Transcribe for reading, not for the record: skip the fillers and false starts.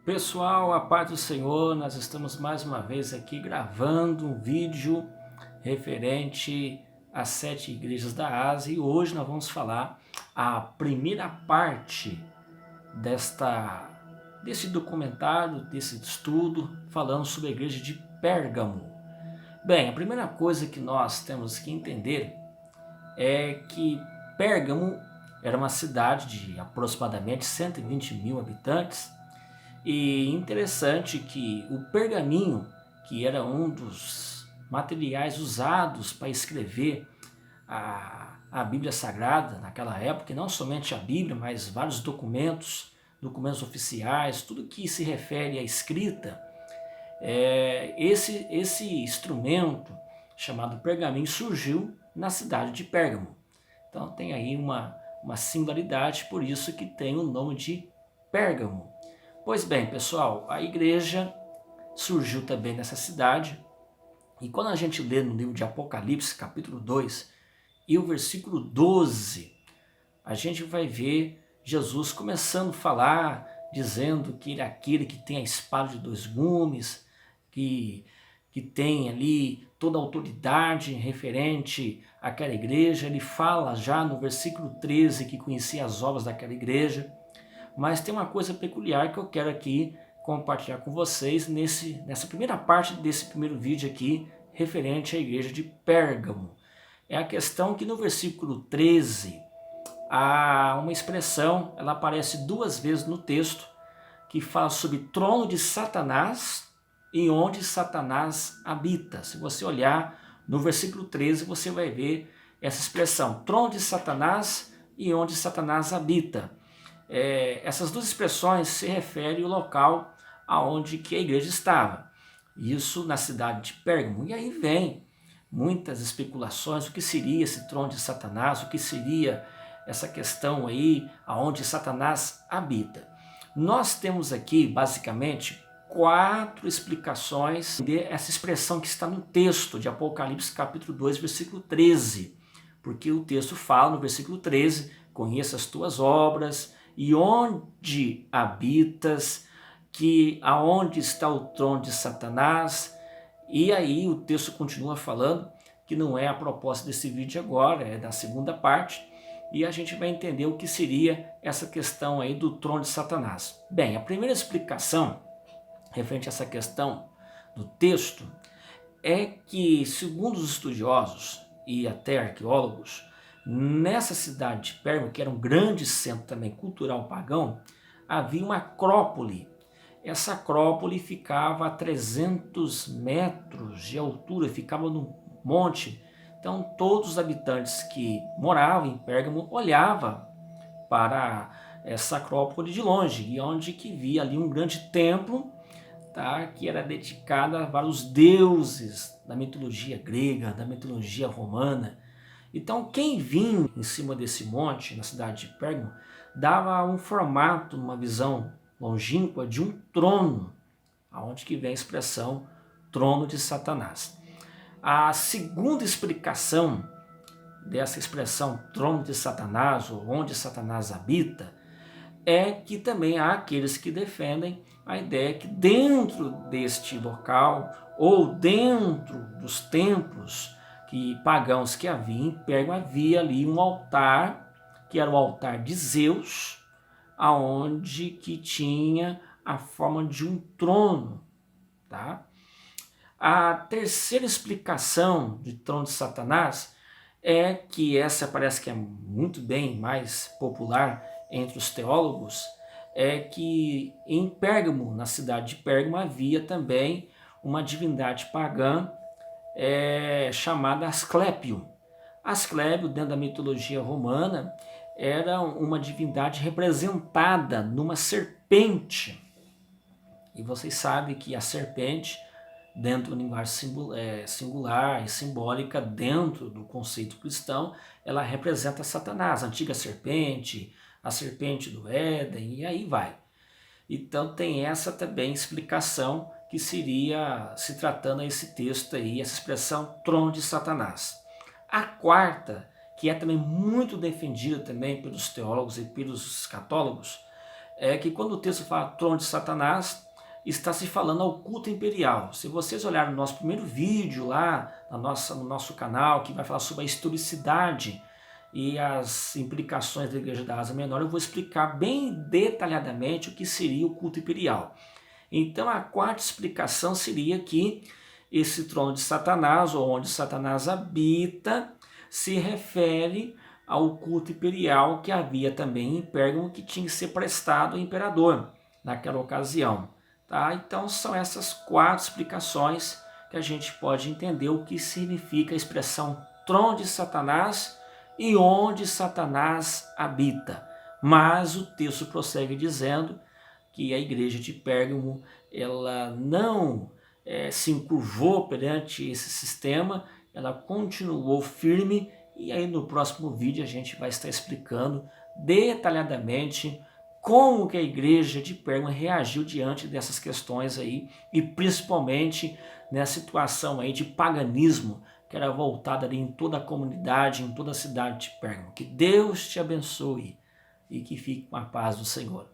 Pessoal, a paz do Senhor, nós estamos mais uma vez aqui gravando um vídeo referente às 7 igrejas da Ásia e hoje nós vamos falar a primeira parte desse documentário, desse estudo, falando sobre a igreja de Pérgamo. Bem, a primeira coisa que nós temos que entender é que Pérgamo era uma cidade de aproximadamente 120 mil habitantes. E interessante que o pergaminho, que era um dos materiais usados para escrever a Bíblia Sagrada naquela época, e não somente a Bíblia, mas vários documentos oficiais, tudo que se refere à escrita, esse instrumento chamado pergaminho surgiu na cidade de Pérgamo. Então tem aí uma singularidade, por isso que tem o nome de Pérgamo. Pois bem, pessoal, a igreja surgiu também nessa cidade, e quando a gente lê no livro de Apocalipse, capítulo 2, e o versículo 12, a gente vai ver Jesus começando a falar, dizendo que ele é aquele que tem a espada de dois gumes, que tem ali toda a autoridade referente àquela igreja. Ele fala já no versículo 13 que conhecia as obras daquela igreja. Mas tem uma coisa peculiar que eu quero aqui compartilhar com vocês nessa primeira parte desse primeiro vídeo aqui, referente à igreja de Pérgamo. É a questão que no versículo 13, há uma expressão, ela aparece duas vezes no texto, que fala sobre trono de Satanás e onde Satanás habita. Se você olhar no versículo 13, você vai ver essa expressão, trono de Satanás e onde Satanás habita. Essas duas expressões se referem ao local aonde que a igreja estava. Isso na cidade de Pérgamo. E aí vem muitas especulações, o que seria esse trono de Satanás, o que seria essa questão aí aonde Satanás habita. Nós temos aqui basicamente 4 explicações dessa expressão que está no texto de Apocalipse capítulo 2, versículo 13. Porque o texto fala no versículo 13, conheça as tuas obras, e onde habitas, que aonde está o trono de Satanás. E aí o texto continua falando, que não é a proposta desse vídeo agora, é da segunda parte, e a gente vai entender o que seria essa questão aí do trono de Satanás. Bem, a primeira explicação referente a essa questão do texto é que, segundo os estudiosos e até arqueólogos, nessa cidade de Pérgamo, que era um grande centro também cultural pagão, havia uma acrópole. Essa acrópole ficava a 300 metros de altura, ficava no monte. Então todos os habitantes que moravam em Pérgamo olhavam para essa acrópole de longe, e onde que via ali um grande templo, tá, que era dedicado a vários deuses da mitologia grega, da mitologia romana. Então quem vinha em cima desse monte, na cidade de Pérgamo, dava um formato, uma visão longínqua de um trono, aonde que vem a expressão trono de Satanás. A segunda explicação dessa expressão trono de Satanás, ou onde Satanás habita, é que também há aqueles que defendem a ideia que dentro deste local, ou dentro dos templos pagãos que havia em Pérgamo, havia ali um altar, que era o altar de Zeus, aonde que tinha a forma de um trono, tá? A terceira explicação de trono de Satanás é que essa parece que é muito bem mais popular entre os teólogos, é que em Pérgamo, na cidade de Pérgamo, havia também uma divindade pagã chamada Asclépio. Asclépio, dentro da mitologia romana, era uma divindade representada numa serpente. E vocês sabem que a serpente, dentro da linguagem singular e simbólica, dentro do conceito cristão, ela representa Satanás, a antiga serpente, a serpente do Éden, e aí vai. Então tem essa também explicação, que seria se tratando a esse texto aí, essa expressão trono de Satanás. A quarta, que é também muito defendida também pelos teólogos e pelos católogos, é que quando o texto fala trono de Satanás, está se falando ao culto imperial. Se vocês olharem no nosso primeiro vídeo lá no nosso canal, que vai falar sobre a historicidade e as implicações da Igreja da Ásia Menor, eu vou explicar bem detalhadamente o que seria o culto imperial. Então a quarta explicação seria que esse trono de Satanás, ou onde Satanás habita, se refere ao culto imperial que havia também em Pérgamo, que tinha que ser prestado ao imperador naquela ocasião. Tá? Então são essas quatro explicações que a gente pode entender o que significa a expressão trono de Satanás e onde Satanás habita. Mas o texto prossegue dizendo que a igreja de Pérgamo ela não se encurvou perante esse sistema, ela continuou firme, e aí no próximo vídeo a gente vai estar explicando detalhadamente como que a igreja de Pérgamo reagiu diante dessas questões aí, e principalmente nessa situação aí de paganismo que era voltada ali em toda a comunidade, em toda a cidade de Pérgamo. Que Deus te abençoe e que fique com a paz do Senhor.